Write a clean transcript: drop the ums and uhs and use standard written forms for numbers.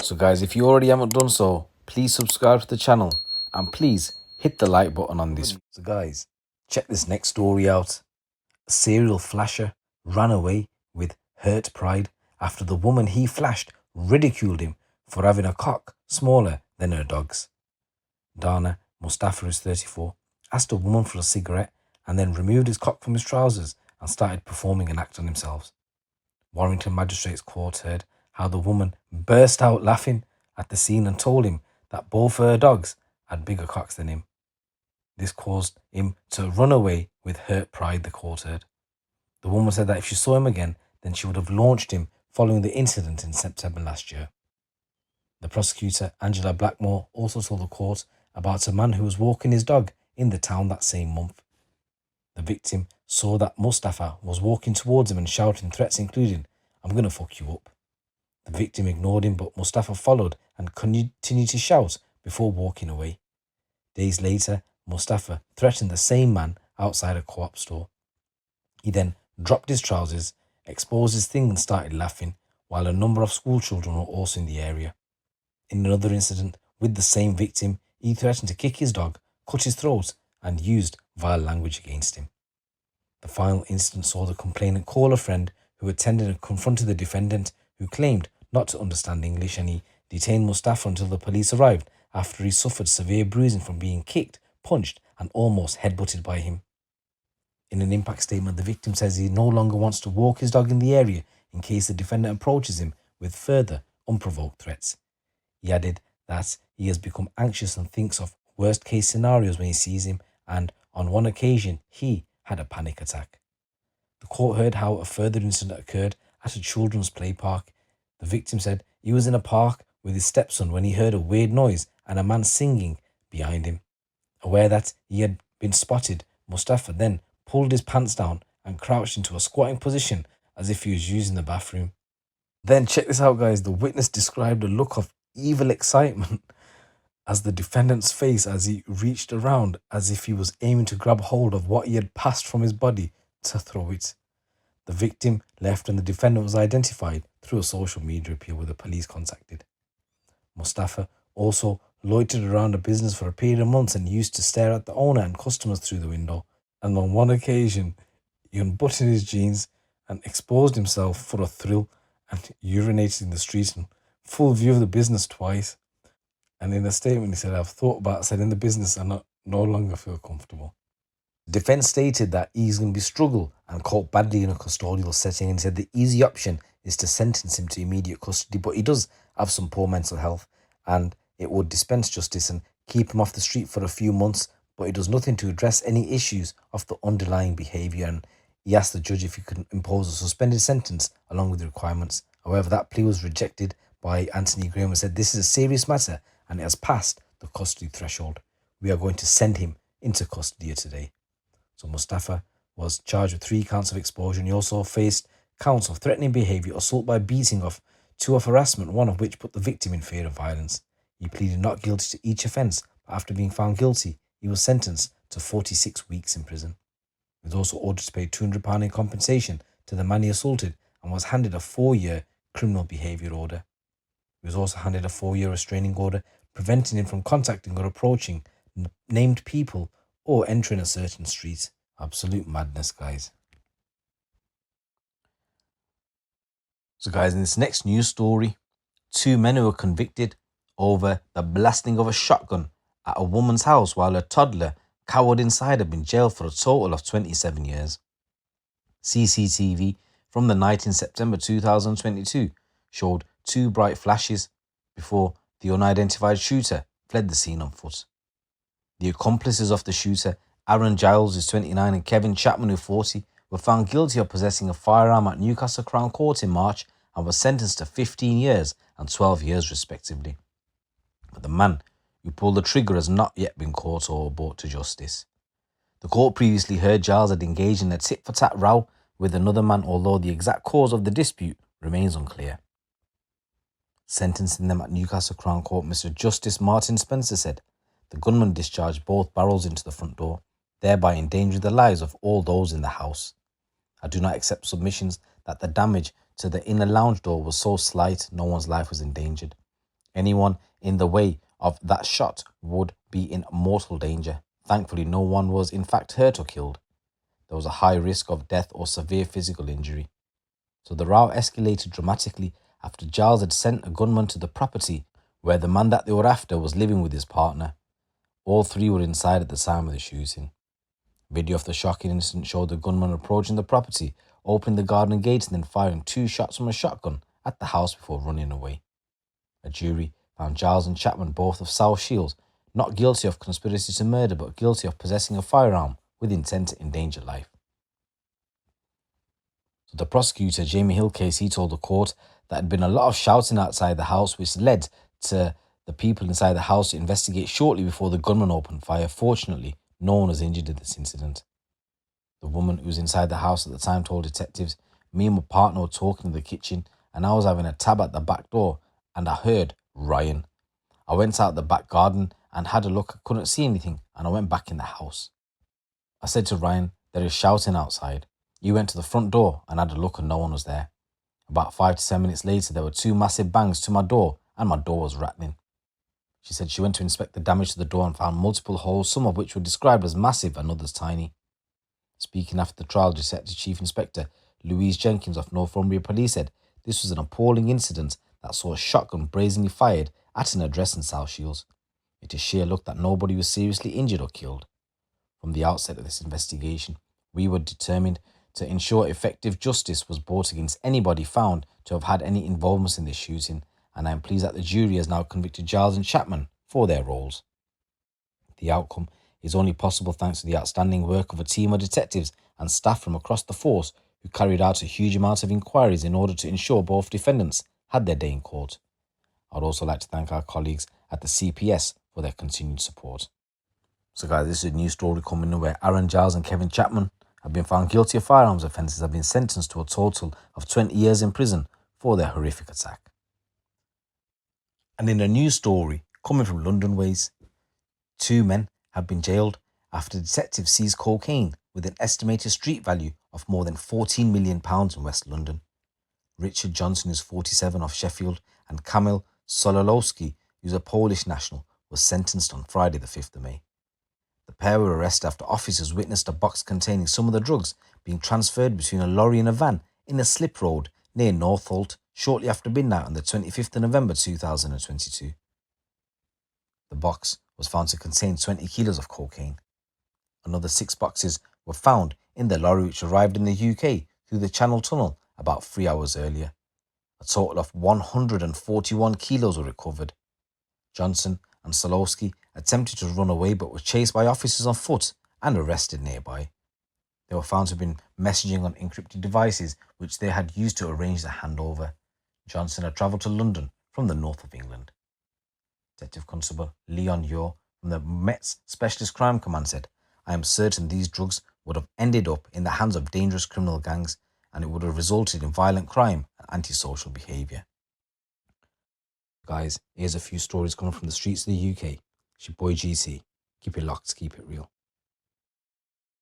So guys, if you already haven't done so, please subscribe to the channel and please hit the like button on this. So guys, check this next story out. A serial flasher ran away with hurt pride after the woman he flashed ridiculed him for having a cock smaller than her dog's. Dana Mustapha is 34, asked a woman for a cigarette and then removed his cock from his trousers and started performing an act on himself. Warrington Magistrates Court heard how the woman burst out laughing at the scene and told him that both her dogs had bigger cocks than him. This caused him to run away with hurt pride, the court heard. The woman said that if she saw him again, then she would have launched him following the incident in September last year. The prosecutor, Angela Blackmore, also told the court about a man who was walking his dog in the town that same month. The victim saw that Mustapha was walking towards him and shouting threats including, "I'm going to fuck you up." The victim ignored him, but Mustapha followed and continued to shout before walking away. Days later, Mustapha threatened the same man outside a co-op store. He then dropped his trousers, exposed his thing and started laughing, while a number of school children were also in the area. In another incident with the same victim, he threatened to kick his dog, cut his throat and used vile language against him. The final incident saw the complainant call a friend who attended and confronted the defendant, who claimed not to understand English, and he detained Mustapha until the police arrived after he suffered severe bruising from being kicked, punched and almost headbutted by him. In an impact statement, the victim says he no longer wants to walk his dog in the area in case the defendant approaches him with further unprovoked threats. He added that he has become anxious and thinks of worst case scenarios when he sees him, and on one occasion he had a panic attack. The court heard how a further incident occurred at a children's play park. The victim said he was in a park with his stepson when he heard a weird noise and a man singing behind him. Aware that he had been spotted, Mustapha then pulled his pants down and crouched into a squatting position as if he was using the bathroom. Then check this out, guys. The witness described a look of evil excitement as the defendant's face as he reached around as if he was aiming to grab hold of what he had passed from his body to throw it. The victim left and the defendant was identified through a social media appeal with the police contacted. Mustapha also loitered around the business for a period of months and used to stare at the owner and customers through the window. And on one occasion, he unbuttoned his jeans and exposed himself for a thrill and urinated in the street in full view of the business twice. And in a statement, he said, "I've thought about selling the business and no longer feel comfortable." The defense stated that he's going to be struggle and caught badly in a custodial setting, and said the easy option is to sentence him to immediate custody, but he does have some poor mental health and it would dispense justice and keep him off the street for a few months, but it does nothing to address any issues of the underlying behaviour, and he asked the judge if he could impose a suspended sentence along with the requirements. However, that plea was rejected by Anthony Graham and said this is a serious matter and it has passed the custody threshold. We are going to send him into custody today. So Mustapha was charged with 3 counts of exposure, and he also faced counts of threatening behaviour, assault by beating of 2 of harassment, 1 of which put the victim in fear of violence. He pleaded not guilty to each offence, but after being found guilty, he was sentenced to 46 weeks in prison. He was also ordered to pay £200 in compensation to the man he assaulted and was handed a 4-year criminal behaviour order. He was also handed a 4-year restraining order preventing him from contacting or approaching named people or entering a certain street. Absolute madness, guys. So guys, in this next news story, 2 men who were convicted over the blasting of a shotgun at a woman's house while a toddler cowered inside have been jailed for a total of 27 years. CCTV from the night in September 2022 showed 2 bright flashes before the unidentified shooter fled the scene on foot. The accomplices of the shooter, Aaron Giles, who's 29, and Kevin Chapman, who's 40, were found guilty of possessing a firearm at Newcastle Crown Court in March and were sentenced to 15 years and 12 years respectively. But the man who pulled the trigger has not yet been caught or brought to justice. The court previously heard Giles had engaged in a tit-for-tat row with another man, although the exact cause of the dispute remains unclear. Sentencing them at Newcastle Crown Court, Mr. Justice Martin Spencer said the gunman discharged both barrels into the front door, thereby endangering the lives of all those in the house. I do not accept submissions that the damage to the inner lounge door was so slight no one's life was endangered. Anyone in the way of that shot would be in mortal danger. Thankfully, no one was in fact hurt or killed. There was a high risk of death or severe physical injury. So the row escalated dramatically after Giles had sent a gunman to the property where the man that they were after was living with his partner. All three were inside at the time of the shooting. Video of the shocking incident showed the gunman approaching the property, opening the garden gate and then firing 2 shots from a shotgun at the house before running away. A jury found Giles and Chapman, both of South Shields, not guilty of conspiracy to murder but guilty of possessing a firearm with intent to endanger life. So the prosecutor, Jamie Hill case, he told the court that there had been a lot of shouting outside the house, which led to the people inside the house to investigate shortly before the gunman opened fire. Fortunately, no one was injured in this incident. The woman who was inside the house at the time told detectives, "Me and my partner were talking in the kitchen and I was having a tab at the back door and I heard Ryan. I went out the back garden and had a look. I couldn't see anything and I went back in the house. I said to Ryan, there is shouting outside. He went to the front door and had a look and no one was there. About 5 to 7 minutes later, there were 2 massive bangs to my door and my door was rattling." She said she went to inspect the damage to the door and found multiple holes, some of which were described as massive and others tiny. Speaking after the trial, Detective Chief Inspector Louise Jenkins of Northumbria Police said this was an appalling incident that saw a shotgun brazenly fired at an address in South Shields. It is sheer luck that nobody was seriously injured or killed. From the outset of this investigation, we were determined to ensure effective justice was brought against anybody found to have had any involvement in this shooting, and I am pleased that the jury has now convicted Giles and Chapman for their roles. The outcome is only possible thanks to the outstanding work of a team of detectives and staff from across the force who carried out a huge amount of inquiries in order to ensure both defendants had their day in court. I'd also like to thank our colleagues at the CPS for their continued support. So guys, this is a new story coming in where Aaron Giles and Kevin Chapman have been found guilty of firearms offences, have been sentenced to a total of 20 years in prison for their horrific attack. And in a new story coming from London ways, 2 men have been jailed after detectives seized cocaine with an estimated street value of more than £14 million in West London. Richard Johnson, who's 47, of Sheffield, and Kamil Sololowski, who's a Polish national, was sentenced on Friday the 5th of May. The pair were arrested after officers witnessed a box containing some of the drugs being transferred between a lorry and a van in a slip road near Northolt shortly after midnight on the 25th of November 2022. The box was found to contain 20 kilos of cocaine. Another 6 boxes were found in the lorry, which arrived in the UK through the Channel Tunnel about 3 hours earlier. A total of 141 kilos were recovered. Johnson and Solowski attempted to run away but were chased by officers on foot and arrested nearby. They were found to have been messaging on encrypted devices which they had used to arrange the handover. Johnson had travelled to London from the north of England. Detective Constable Leon Yor from the Met's Specialist Crime Command said, "I am certain these drugs would have ended up in the hands of dangerous criminal gangs and it would have resulted in violent crime and antisocial behaviour." Guys, here's a few stories coming from the streets of the UK. It's your boy GC. Keep it locked, keep it real.